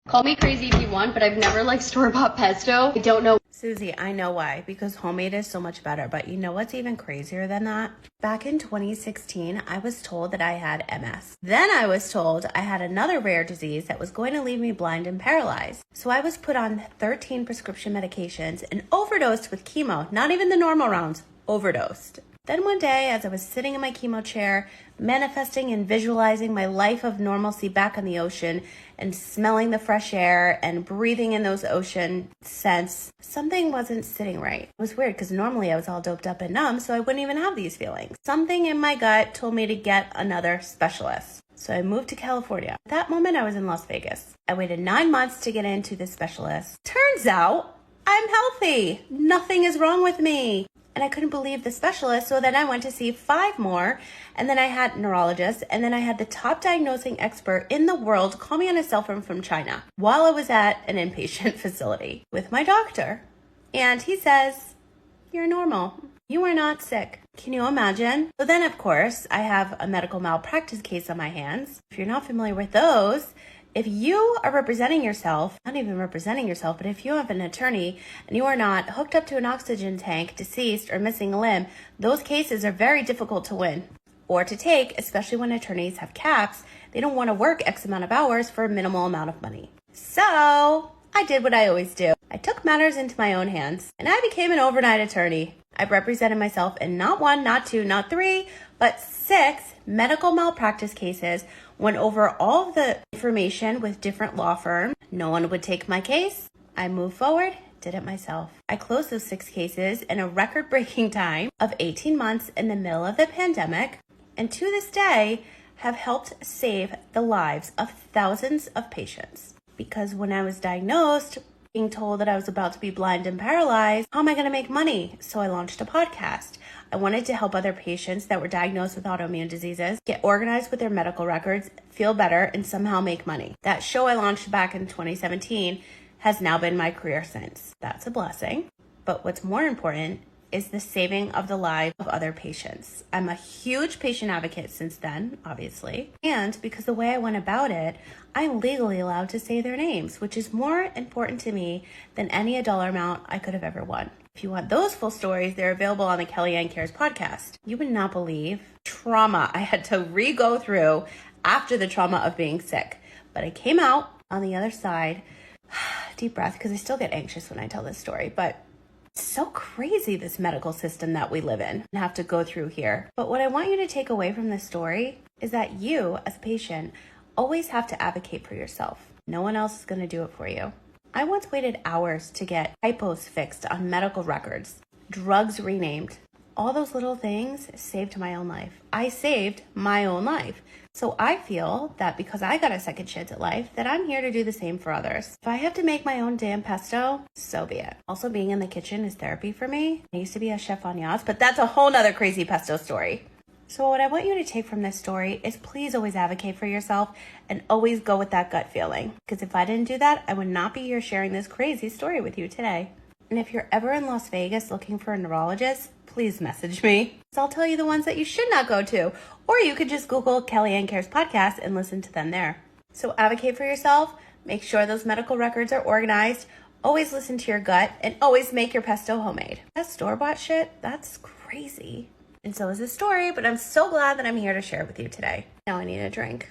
Call me crazy if you want, but I've never liked store-bought pesto. I don't know. Susie, I know why, because homemade is so much better, but you know what's even crazier than that? Back in 2016, I was told that I had MS. Then I was told I had another rare disease that was going to leave me blind and paralyzed. So I was put on 13 prescription medications and overdosed with chemo, not even the normal rounds, overdosed. Then one day, as I was sitting in my chemo chair, manifesting and visualizing my life of normalcy back on the ocean and smelling the fresh air and breathing in those ocean scents, something wasn't sitting right. It was weird because normally I was all doped up and numb, so I wouldn't even have these feelings. Something in my gut told me to get another specialist. So I moved to California. At that moment, I was in Las Vegas. I waited 9 months to get into this specialist. Turns out I'm healthy. Nothing is wrong with me. And I couldn't believe the specialist, so then I went to see 5 more, and then I had neurologists, and then I had the top diagnosing expert in the world call me on a cell phone from China while I was at an inpatient facility with my doctor. And he says, "You're normal. You are not sick." Can you imagine? So then, of course, I have a medical malpractice case on my hands. If you're not familiar with those, if you are representing yourself, not even representing yourself, but if you have an attorney and you are not hooked up to an oxygen tank, deceased, or missing a limb, those cases are very difficult to win or to take, especially when attorneys have caps. They don't want to work X amount of hours for a minimal amount of money. So I did what I always do. I took matters into my own hands and I became an overnight attorney. I represented myself in not 1, not 2, not 3, but 6 medical malpractice cases, went over all of the information with different law firms. No one would take my case. I moved forward, did it myself. I closed those 6 cases in a record-breaking time of 18 months in the middle of the pandemic, and to this day have helped save the lives of thousands of patients. Because when I was diagnosed, being told that I was about to be blind and paralyzed, how am I going to make money? So I launched a podcast. I wanted to help other patients that were diagnosed with autoimmune diseases get organized with their medical records, feel better, and somehow make money. That show I launched back in 2017 has now been my career since. That's a blessing. But what's more important is the saving of the lives of other patients. I'm a huge patient advocate since then, obviously. And because the way I went about it, I'm legally allowed to say their names, which is more important to me than any dollar amount I could have ever won. If you want those full stories, they're available on the Kellyanne Cares podcast. You would not believe trauma I had to re-go through after the trauma of being sick. But I came out on the other side, deep breath, because I still get anxious when I tell this story, but it's so crazy, this medical system that we live in and have to go through here. But what I want you to take away from this story is that you, as a patient, always have to advocate for yourself. No one else is going to do it for you. I once waited hours to get typos fixed on medical records, drugs renamed. All those little things saved my own life. I saved my own life. So I feel that because I got a second chance at life, that I'm here to do the same for others. If I have to make my own damn pesto, so be it. Also, being in the kitchen is therapy for me. I used to be a chef on yachts, but that's a whole nother crazy pesto story. So what I want you to take from this story is please always advocate for yourself and always go with that gut feeling. Because if I didn't do that, I would not be here sharing this crazy story with you today. And if you're ever in Las Vegas looking for a neurologist, please message me. So I'll tell you the ones that you should not go to. Or you could just Google Kellyanne Cares podcast and listen to them there. So advocate for yourself. Make sure those medical records are organized. Always listen to your gut and always make your pesto homemade. That store-bought shit, that's crazy. And so is this story, but I'm so glad that I'm here to share it with you today. Now I need a drink.